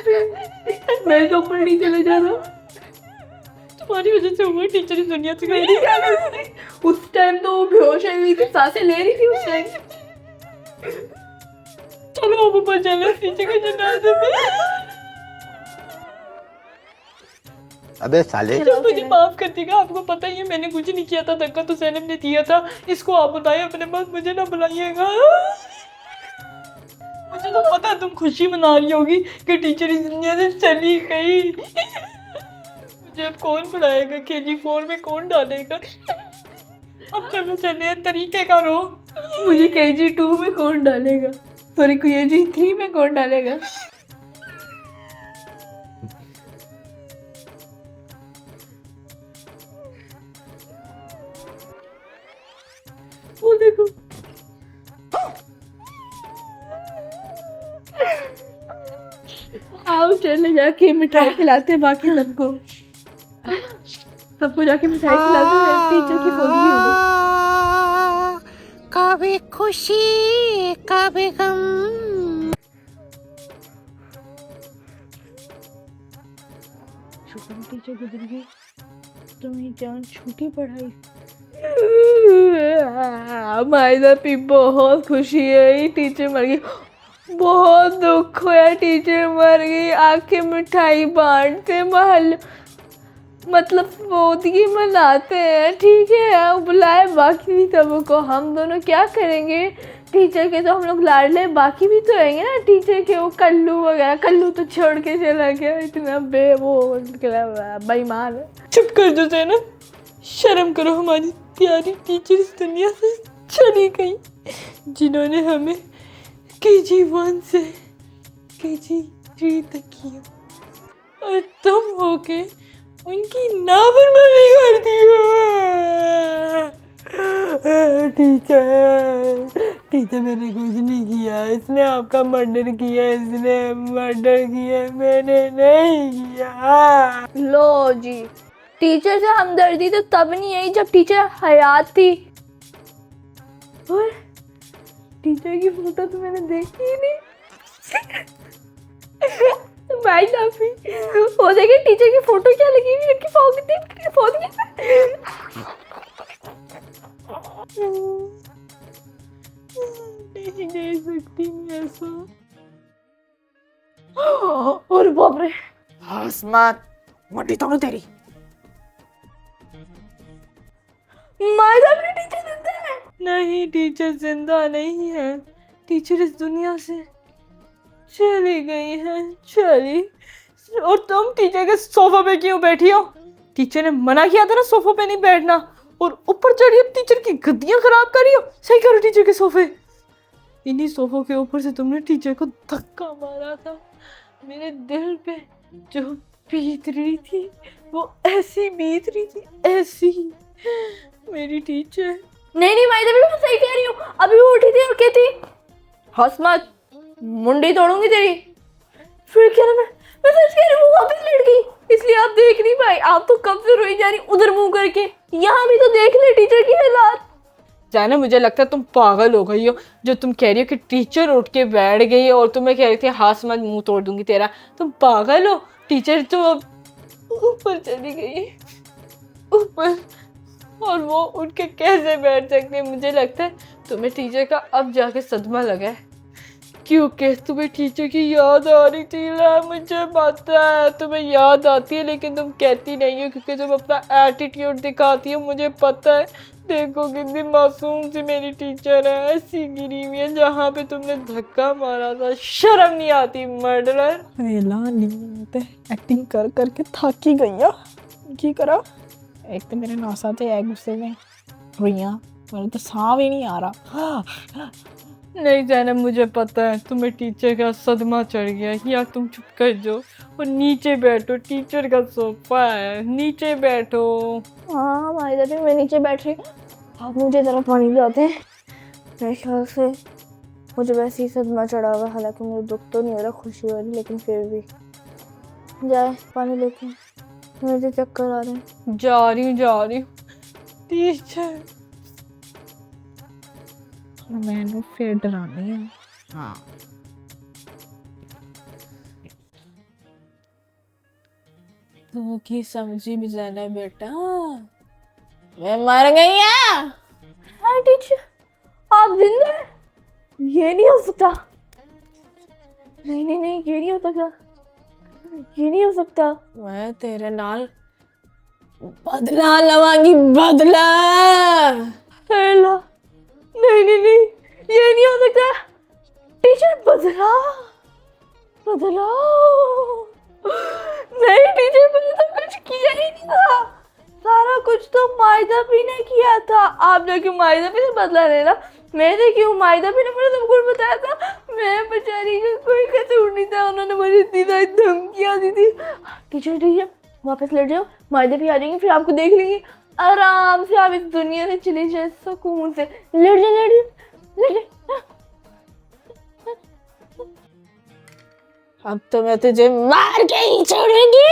मैं तो ऊपर नहीं चले जा रहा। तुम्हारी वजह से हुआ, टीचर इस दुनिया से गई। क्या कर रही थी? उस टाइम तो वो बेहोश हुई थी, सांसें ले रही थी उस टाइम। चलो अब ऊपर चलो, टीचर के जनाजे पे। अबे साले, मुझे माफ कर देगा, आपको पता ही है मैंने कुछ नहीं किया था, धक्का तो सैनम ने दिया था। इसको आप बताइए अपने पास, मुझे ना बुलाइएगा। मुझे तो पता है तुम खुशी मना रही होगी कि टीचर इस दुनिया से चली गई। मुझे अब कौन बुलाएगा, KG4 में कौन डालेगा? अब चलो चले, तरीके करो। मुझे KG2 में कौन डालेगा? सॉरी, KG3 में कौन डालेगा? वो देखो, आओ चले जाके मिठाई खिलाते हैं बाकी सबको जाके मिठाई खिलाते हैं। टीचर की फोन भी होगी। कभी खुशी कभी गम। शुक्र टीचर गुजर गई, तुम्हें जान छूटी पढ़ाई। मायदा पी बहुत खुशी है, टीचर मर गई। बहुत दुख हुआ, टीचर मर गई। आके मिठाई बांटते महल, मतलब मोदगी मनाते हैं, ठीक है, बुलाए बाकी सबको। हम दोनों क्या करेंगे? टीचर के तो हम लोग लाडले, बाकी भी तो रहेंगे ना टीचर के। वो कल्लू वगैरह, कल्लू तो छोड़ के चला गया, इतना बेईमान है। चुप कर दो ज़ैनब, शर्म करो, हमारी प्यारी टीचर इस दुनिया से चली गई, जिन्होंने हमें KG1 से KG3 तक किया, और तुम होके उनकी नाफरमानी करती हो। टीचर मैंने कुछ नहीं किया, इसने आपका मर्डर किया, इसने मर्डर किया, मैंने नहीं किया। लो जी, टीचर से हमदर्दी तो तब नहीं आई जब टीचर हयात थी। और टीचर की फोटो तो मैंने देखी ही नहीं। भाई लाफी, वो देखिए टीचर की फोटो क्या लगी हुई है, फोन नहीं दे सकती मैं ऐसा। और बाप रे, हस्मत मोटी तोड़ू तेरी। मायदा अपनी टीचर जिंदा है। नहीं, टीचर जिंदा नहीं है, टीचर इस दुनिया से चली गई है, चली। और तुम टीचर के सोफा पे क्यों बैठी हो? टीचर ने मना किया था ना सोफा पे नहीं बैठना, और ऊपर चढ़ी अब टीचर की गद्दियां खराब कर रही हो। सही करो, टीचर के सोफे, इन्हीं सोफों के ऊपर से तुमने टीचर को धक्का मारा था। मेरे दिल पे जो बीत रही थी वो ऐसी बीत रही थी, ऐसी। मेरी टीचर। नहीं मायदा, बिल्कुल सही कह रही हूँ। अभी वो उठी थी और कहती, हस्मत मुंडी तोड़ूंगी तेरी। फिर क्या ना, मैं सच कह रही हूँ, वो वापस लेट गई, इसलिए आप देख नहीं पाई। आप तो कब से रोई जा रही उधर मुंह करके, यहाँ भी तो देख ले टीचर की हालात। जाने, मुझे लगता है तुम पागल हो गई हो, जो तुम कह रही हो कि टीचर उठ के बैठ गई और तुम्हें कह रही थी हाथ मत मुंह तोड़ दूंगी तेरा। तुम पागल हो, टीचर तो अब ऊपर चली गई, ऊपर, और वो उठ के कैसे बैठ सकती है? मुझे लगता है तुम्हें टीचर का अब जाके सदमा लगा है, क्योंकि तुम्हें टीचर की याद आ रही थी ना। मुझे पता है तुम्हें याद आती है, लेकिन तुम कहती नहीं हो क्योंकि तुम अपना एटीट्यूड दिखाती हो, मुझे पता है। देखो कितनी मासूम सी मेरी टीचर है, ऐसी गिरी हुई है जहाँ पे तुमने धक्का मारा था। शर्म नहीं आती मर्डरर। एक्टिंग कर करके थक ही गई। की करा, एक तो मेरे नौसाते है गुस्से में रुइया, मेरे तो सांव ही नहीं आ रहा। नहीं ज़ैनब, मुझे पता है तुम्हें टीचर का सदमा चढ़ गया। या तुम चुप कर जाओ और नीचे बैठो, टीचर का सोफा है, नीचे बैठो। हाँ मायदा भी मैं नीचे बैठ रही। आप मुझे जरा पानी लाते हैं, मेरे ख्याल से मुझे वैसे ही सदमा चढ़ा हुआ। हालांकि मुझे दुख तो नहीं हो रहा, खुशी हो रही, लेकिन फिर भी जाए पानी लेके, मुझे चक्कर आ रहे हैं। जा रही हूँ टीचर। मैंने फिर डरानी है। हाँ तू की समझी भी जाना बेटा। मैं मर गई है। हाँ टीचर, आप जिंदा हैं? ये नहीं हो सकता। नहीं नहीं नहीं, ये नहीं हो सकता, ये नहीं हो सकता। मैं तेरे नाल बदला लवांगी, बदला। अल्लाह, नहीं नहीं नहीं, ये नहीं हो सकता। टीचर बदला, बदला। नहीं टीचर, मैंने तो कुछ किया ही नहीं था। सारा कुछ तो मायदा भी ने किया था। आप जाके मायदा भी से बदला लेना। मैंने क्यों? मायदा भी ने मुझे सब कुछ बताया था। मैं बेचारी का कोई कसूर नहीं था। उन्होंने मुझे इतनी सारी धमकियां दी थी। टीचर टीचर वापस लेट जाओ, मायदा भी आ जाएंगे, फिर आपको देख लेंगे आराम से। आप इस दुनिया से चले जाए सुकून से। लेट जाओ, लेट जाओ, लेट जाओ। अब तो मैं तुझे मार के ही छोड़ूंगी।